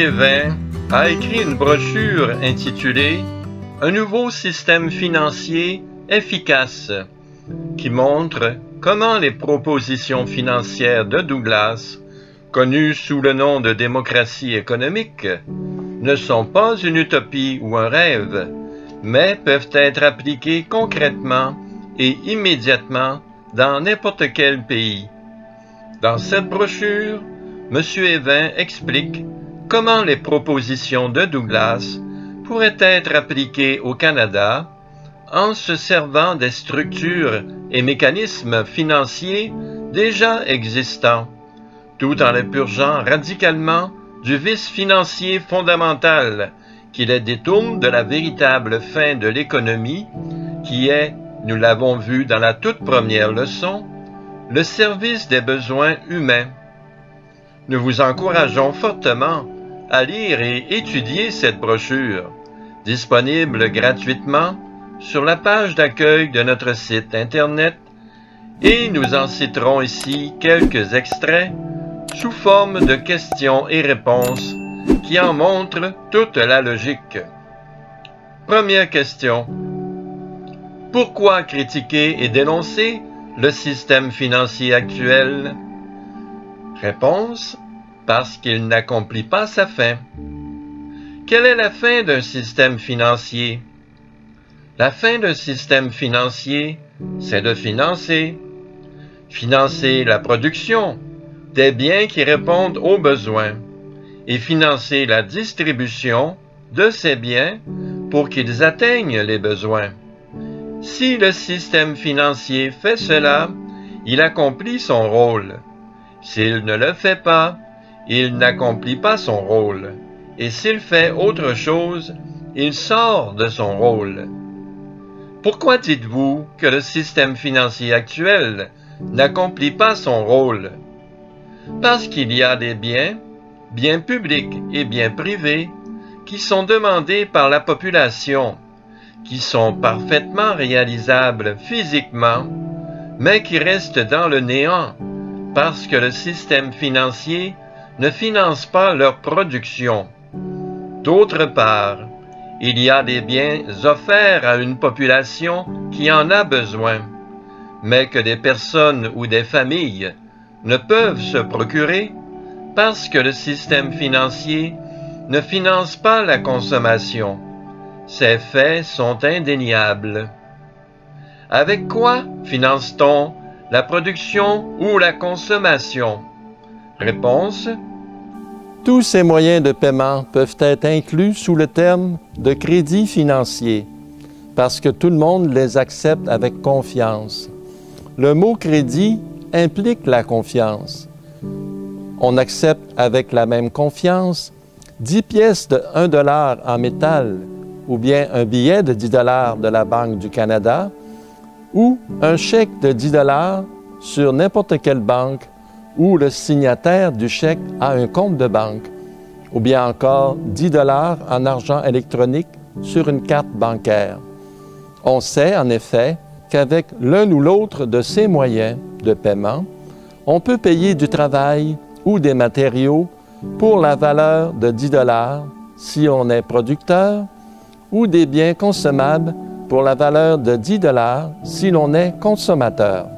Evin a écrit une brochure intitulée « Un nouveau système financier efficace » qui montre comment les propositions financières de Douglas, connues sous le nom de démocratie économique, ne sont pas une utopie ou un rêve, mais peuvent être appliquées concrètement et immédiatement dans n'importe quel pays. Dans cette brochure, M. Evin explique comment les propositions de Douglas pourraient être appliquées au Canada en se servant des structures et mécanismes financiers déjà existants, tout en les purgeant radicalement du vice financier fondamental qui les détourne de la véritable fin de l'économie, qui est, nous l'avons vu dans la toute première leçon, le service des besoins humains. Nous vous encourageons fortement à lire et étudier cette brochure, disponible gratuitement sur la page d'accueil de notre site Internet, et nous en citerons ici quelques extraits sous forme de questions et réponses qui en montrent toute la logique. Première question. Pourquoi critiquer et dénoncer le système financier actuel? Réponse. Parce qu'il n'accomplit pas sa fin. Quelle est la fin d'un système financier? La fin d'un système financier, c'est de financer. Financer la production des biens qui répondent aux besoins et financer la distribution de ces biens pour qu'ils atteignent les besoins. Si le système financier fait cela, il accomplit son rôle. S'il ne le fait pas, il n'accomplit pas son rôle. Et s'il fait autre chose, il sort de son rôle. Pourquoi dites-vous que le système financier actuel n'accomplit pas son rôle? Parce qu'il y a des biens publics et biens privés, qui sont demandés par la population, qui sont parfaitement réalisables physiquement, mais qui restent dans le néant, parce que le système financier ne finance pas leur production. D'autre part, il y a des biens offerts à une population qui en a besoin, mais que des personnes ou des familles ne peuvent se procurer parce que le système financier ne finance pas la consommation. Ces faits sont indéniables. Avec quoi finance-t-on la production ou la consommation? Réponse. Tous ces moyens de paiement peuvent être inclus sous le terme de crédit financier, parce que tout le monde les accepte avec confiance. Le mot crédit implique la confiance. On accepte avec la même confiance 10 pièces de 1 $ en métal, ou bien un billet de 10 $ de la Banque du Canada, ou un chèque de 10 $ sur n'importe quelle banque où le signataire du chèque a un compte de banque, ou bien encore 10 $ en argent électronique sur une carte bancaire. On sait en effet qu'avec l'un ou l'autre de ces moyens de paiement, on peut payer du travail ou des matériaux pour la valeur de 10 $ si on est producteur, ou des biens consommables pour la valeur de 10 $ si l'on est consommateur.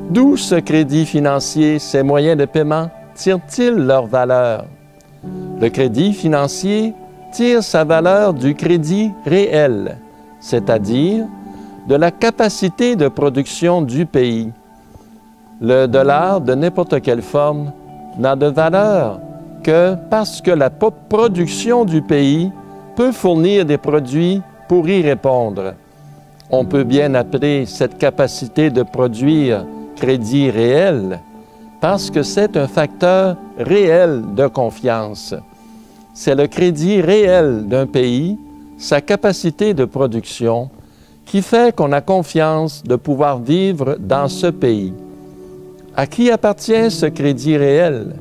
D'où ce crédit financier, ces moyens de paiement tirent-ils leur valeur? Le crédit financier tire sa valeur du crédit réel, c'est-à-dire de la capacité de production du pays. Le dollar de n'importe quelle forme n'a de valeur que parce que la production du pays peut fournir des produits pour y répondre. On peut bien appeler cette capacité de produire crédit réel parce que c'est un facteur réel de confiance. C'est le crédit réel d'un pays, sa capacité de production, qui fait qu'on a confiance de pouvoir vivre dans ce pays. À qui appartient ce crédit réel?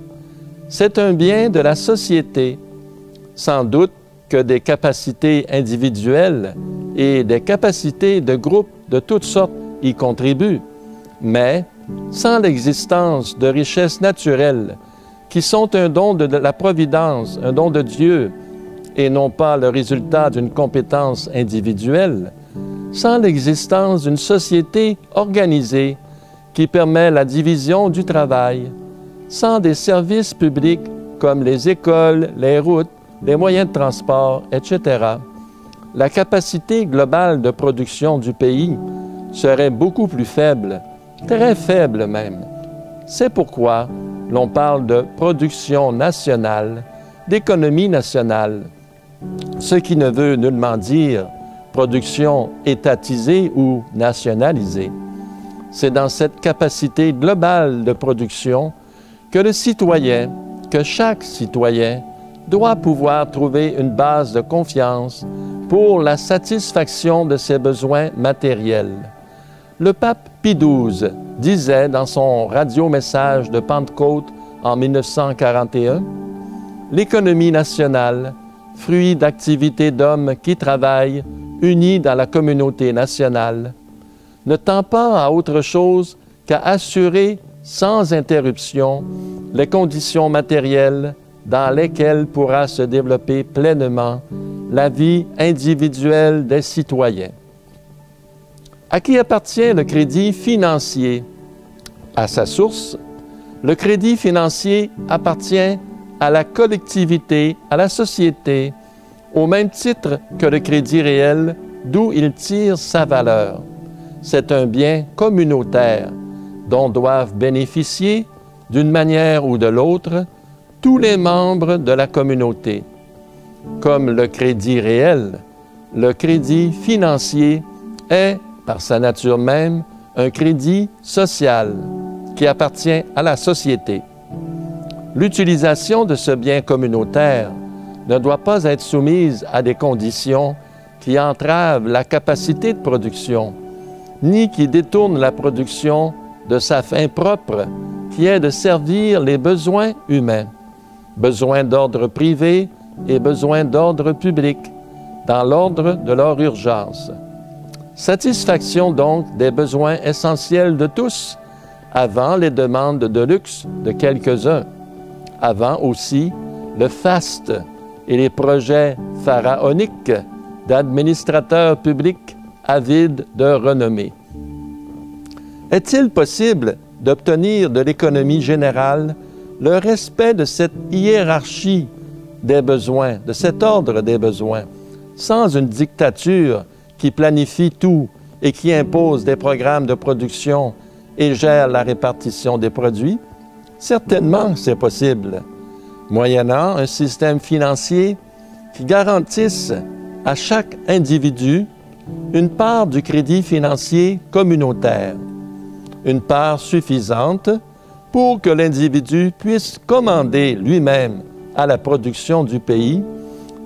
C'est un bien de la société. Sans doute que des capacités individuelles et des capacités de groupes de toutes sortes y contribuent, mais sans l'existence de richesses naturelles qui sont un don de la providence, un don de Dieu, et non pas le résultat d'une compétence individuelle, sans l'existence d'une société organisée qui permet la division du travail, sans des services publics comme les écoles, les routes, les moyens de transport, etc., la capacité globale de production du pays serait beaucoup plus faible, très faible même. C'est pourquoi l'on parle de production nationale, d'économie nationale, ce qui ne veut nullement dire production étatisée ou nationalisée. C'est dans cette capacité globale de production que le citoyen, que chaque citoyen, doit pouvoir trouver une base de confiance pour la satisfaction de ses besoins matériels. Le pape Pie XII disait dans son radio-message de Pentecôte en 1941, « L'économie nationale, fruit d'activités d'hommes qui travaillent, unis dans la communauté nationale, ne tend pas à autre chose qu'à assurer sans interruption les conditions matérielles dans lesquelles pourra se développer pleinement la vie individuelle des citoyens. » À qui appartient le crédit financier? À sa source, le crédit financier appartient à la collectivité, à la société, au même titre que le crédit réel, d'où il tire sa valeur. C'est un bien communautaire dont doivent bénéficier, d'une manière ou de l'autre, tous les membres de la communauté. Comme le crédit réel, le crédit financier est, par sa nature même, un crédit social qui appartient à la société. L'utilisation de ce bien communautaire ne doit pas être soumise à des conditions qui entravent la capacité de production, ni qui détournent la production de sa fin propre, qui est de servir les besoins humains, besoins d'ordre privé et besoins d'ordre public, dans l'ordre de leur urgence. Satisfaction donc des besoins essentiels de tous, avant les demandes de luxe de quelques-uns, avant aussi le faste et les projets pharaoniques d'administrateurs publics avides de renommée. Est-il possible d'obtenir de l'économie générale le respect de cette hiérarchie des besoins, de cet ordre des besoins, sans une dictature qui planifie tout et qui impose des programmes de production et gère la répartition des produits? Certainement, c'est possible, moyennant un système financier qui garantisse à chaque individu une part du crédit financier communautaire, une part suffisante pour que l'individu puisse commander lui-même à la production du pays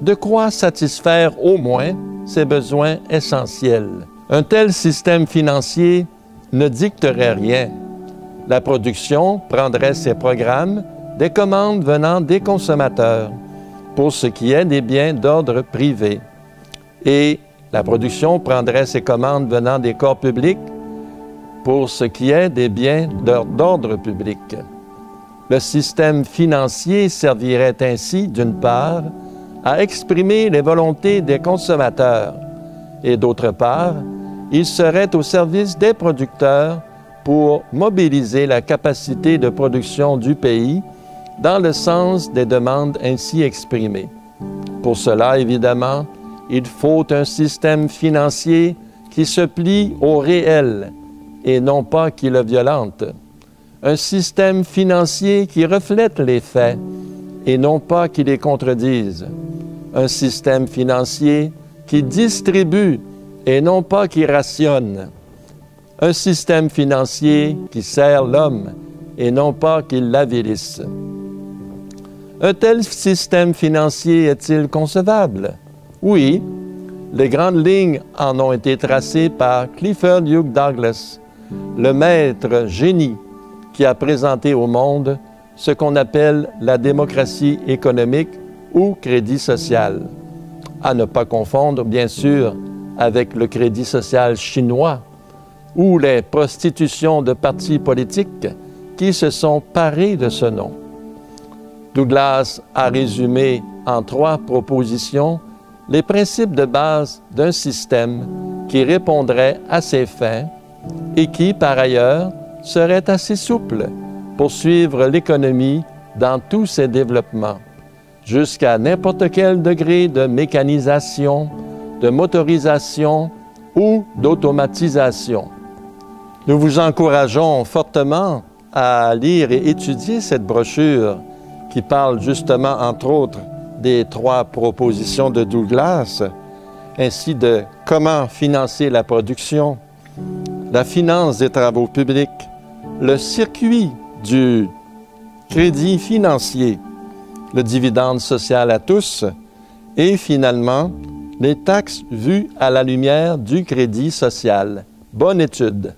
de quoi satisfaire au moins ses besoins essentiels. Un tel système financier ne dicterait rien. La production prendrait ses programmes des commandes venant des consommateurs pour ce qui est des biens d'ordre privé. Et la production prendrait ses commandes venant des corps publics pour ce qui est des biens d'ordre public. Le système financier servirait ainsi, d'une part, à exprimer les volontés des consommateurs et d'autre part, il serait au service des producteurs pour mobiliser la capacité de production du pays dans le sens des demandes ainsi exprimées. Pour cela, évidemment, il faut un système financier qui se plie au réel et non pas qui le violente. Un système financier qui reflète les faits et non pas qui les contredise. Un système financier qui distribue et non pas qui rationne. Un système financier qui sert l'homme et non pas qui l'avilisse. Un tel système financier est-il concevable? Oui, les grandes lignes en ont été tracées par Clifford Hugh Douglas, le maître génie qui a présenté au monde ce qu'on appelle la démocratie économique ou crédit social. À ne pas confondre, bien sûr, avec le crédit social chinois ou les prostitutions de partis politiques qui se sont parés de ce nom. Douglas a résumé en 3 propositions les principes de base d'un système qui répondrait à ces fins et qui, par ailleurs, serait assez souple pour suivre l'économie dans tous ses développements, jusqu'à n'importe quel degré de mécanisation, de motorisation ou d'automatisation. Nous vous encourageons fortement à lire et étudier cette brochure qui parle justement, entre autres, des 3 propositions de Douglas, ainsi de comment financer la production, la finance des travaux publics, le circuit du crédit financier, le dividende social à tous et finalement les taxes vues à la lumière du crédit social. Bonne étude!